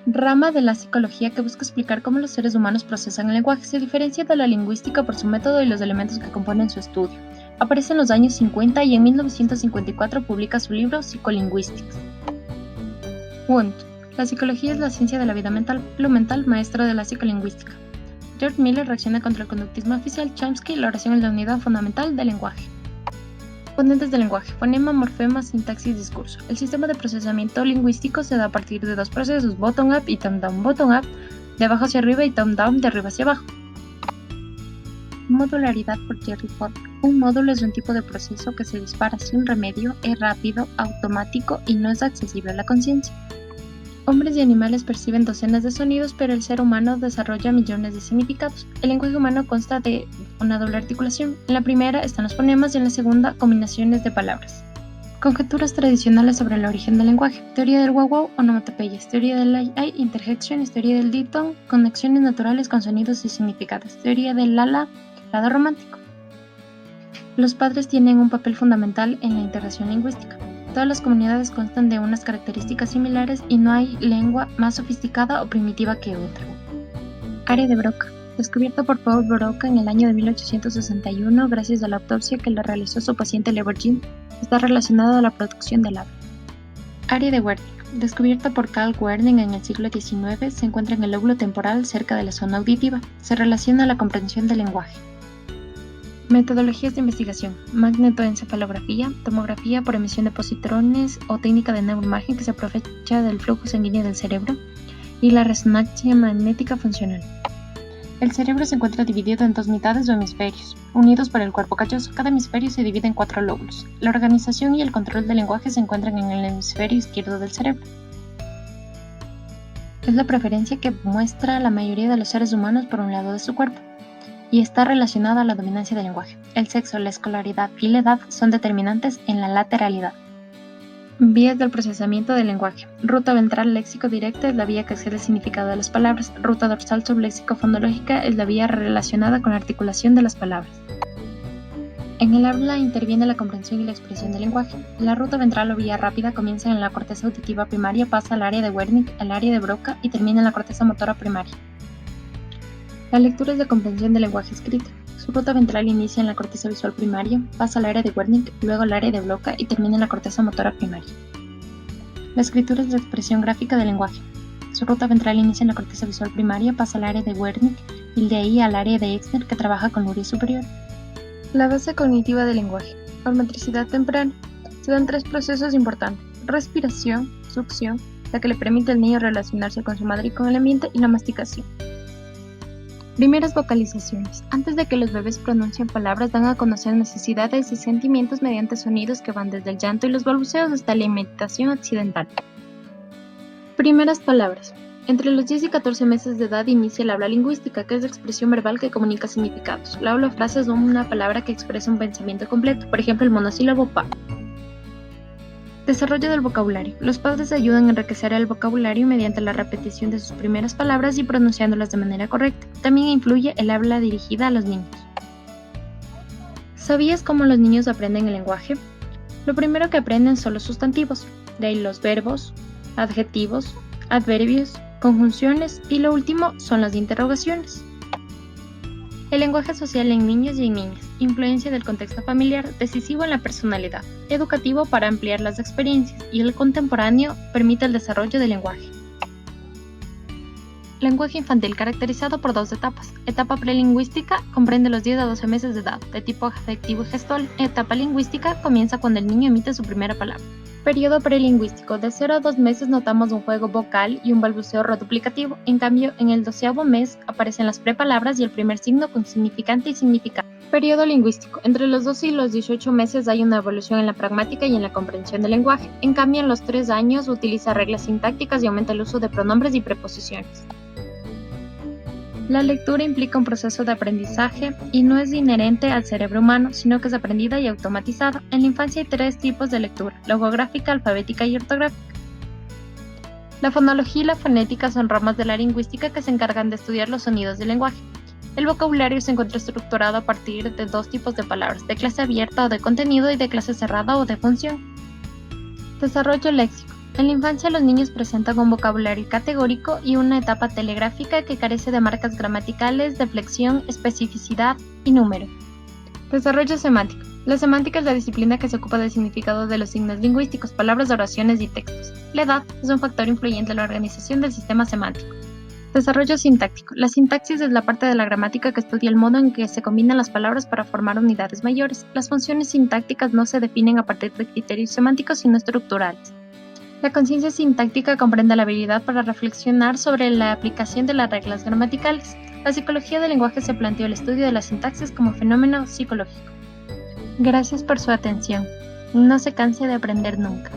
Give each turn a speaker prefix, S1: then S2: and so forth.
S1: Rama de la psicología que busca explicar cómo los seres humanos procesan el lenguaje. Se diferencia de la lingüística por su método y los elementos que componen su estudio. Aparece en los años 50 y en 1954 publica su libro Psycholinguistics. Wundt. La psicología es la ciencia de la vida mental, lo mental maestro de la psicolingüística. George Miller reacciona contra el conductismo oficial. Chomsky, la oración es la unidad fundamental del lenguaje. Componentes del lenguaje: fonema, morfema, sintaxis, discurso. El sistema de procesamiento lingüístico se da a partir de dos procesos, bottom-up y top-down. Bottom-up, de abajo hacia arriba, y top-down, de arriba hacia abajo. Modularidad por Jerry Ford. Un módulo es un tipo de proceso que se dispara sin remedio, es rápido, automático y no es accesible a la conciencia. Hombres y animales perciben docenas de sonidos, pero el ser humano desarrolla millones de significados. El lenguaje humano consta de una doble articulación. En la primera están los fonemas y en la segunda combinaciones de palabras. Conjeturas tradicionales sobre el origen del lenguaje. Teoría del wow-wow, onomatopeyas. Teoría del ay-ay, interjecciones. Teoría del dipton, conexiones naturales con sonidos y significados. Teoría del lala, lado romántico. Los padres tienen un papel fundamental en la integración lingüística. Todas las comunidades constan de unas características similares y no hay lengua más sofisticada o primitiva que otra. Área de Broca. Descubierta por Paul Broca en el año de 1861 gracias a la autopsia que le realizó su paciente Levergin, está relacionada a la producción del habla. Área de Wernicke. Descubierta por Carl Wernicke en el siglo XIX, se encuentra en el lóbulo temporal cerca de la zona auditiva. Se relaciona a la comprensión del lenguaje. Metodologías de investigación: magnetoencefalografía, tomografía por emisión de positrones o técnica de neuroimagen que se aprovecha del flujo sanguíneo del cerebro, y la resonancia magnética funcional. El cerebro se encuentra dividido en dos mitades o hemisferios, unidos por el cuerpo calloso. Cada hemisferio se divide en 4 lóbulos. La organización y el control del lenguaje se encuentran en el hemisferio izquierdo del cerebro. Es la preferencia que muestra la mayoría de los seres humanos por un lado de su cuerpo, y está relacionada a la dominancia del lenguaje. El sexo, la escolaridad y la edad son determinantes en la lateralidad. Vías del procesamiento del lenguaje. Ruta ventral léxico directa es la vía que excede el significado de las palabras. Ruta dorsal subléxico fonológica es la vía relacionada con la articulación de las palabras. En el habla interviene la comprensión y la expresión del lenguaje. La ruta ventral o vía rápida comienza en la corteza auditiva primaria, pasa al área de Wernicke, al área de Broca y termina en la corteza motora primaria. La lectura es de comprensión del lenguaje escrito. Su ruta ventral inicia en la corteza visual primaria, pasa al área de Wernicke, luego al área de Broca y termina en la corteza motora primaria. La escritura es de expresión gráfica del lenguaje. Su ruta ventral inicia en la corteza visual primaria, pasa al área de Wernicke y de ahí al área de Exner, que trabaja con Lurie superior. La base cognitiva del lenguaje. Por motricidad temprana, se dan 3 procesos importantes: respiración, succión, la que le permite al niño relacionarse con su madre y con el ambiente, y la masticación. Primeras vocalizaciones. Antes de que los bebés pronuncien palabras, dan a conocer necesidades y sentimientos mediante sonidos que van desde el llanto y los balbuceos hasta la imitación accidental. Primeras palabras. Entre los 10 y 14 meses de edad inicia el habla lingüística, que es la expresión verbal que comunica significados. La habla frase es una palabra que expresa un pensamiento completo, por ejemplo el monosílabo pa. Desarrollo del vocabulario. Los padres ayudan a enriquecer el vocabulario mediante la repetición de sus primeras palabras y pronunciándolas de manera correcta. También influye el habla dirigida a los niños. ¿Sabías cómo los niños aprenden el lenguaje? Lo primero que aprenden son los sustantivos, de ahí los verbos, adjetivos, adverbios, conjunciones y lo último son las interrogaciones. El lenguaje social en niños y en niñas. Influencia del contexto familiar, decisivo en la personalidad, educativo para ampliar las experiencias, y el contemporáneo permite el desarrollo del lenguaje. Lenguaje infantil caracterizado por 2 etapas. Etapa prelingüística comprende los 10 a 12 meses de edad, de tipo afectivo y gestual. Etapa lingüística comienza cuando el niño emite su primera palabra. Periodo prelingüístico. De 0 a 2 meses notamos un juego vocal y un balbuceo reduplicativo. En cambio, en el 12º mes aparecen las prepalabras y el primer signo con significante y significado. Periodo lingüístico. Entre los 12 y los 18 meses hay una evolución en la pragmática y en la comprensión del lenguaje. En cambio, en los 3 años utiliza reglas sintácticas y aumenta el uso de pronombres y preposiciones. La lectura implica un proceso de aprendizaje y no es inherente al cerebro humano, sino que es aprendida y automatizada. En la infancia hay 3 tipos de lectura: logográfica, alfabética y ortográfica. La fonología y la fonética son ramas de la lingüística que se encargan de estudiar los sonidos del lenguaje. El vocabulario se encuentra estructurado a partir de 2 tipos de palabras: de clase abierta o de contenido y de clase cerrada o de función. Desarrollo léxico. En la infancia los niños presentan un vocabulario categórico y una etapa telegráfica que carece de marcas gramaticales, de flexión, especificidad y número. Desarrollo semántico. La semántica es la disciplina que se ocupa del significado de los signos lingüísticos, palabras, oraciones y textos. La edad es un factor influyente en la organización del sistema semántico. Desarrollo sintáctico. La sintaxis es la parte de la gramática que estudia el modo en que se combinan las palabras para formar unidades mayores. Las funciones sintácticas no se definen a partir de criterios semánticos, sino estructurales. La conciencia sintáctica comprende la habilidad para reflexionar sobre la aplicación de las reglas gramaticales. La psicología del lenguaje se planteó el estudio de la sintaxis como fenómeno psicológico. Gracias por su atención. No se canse de aprender nunca.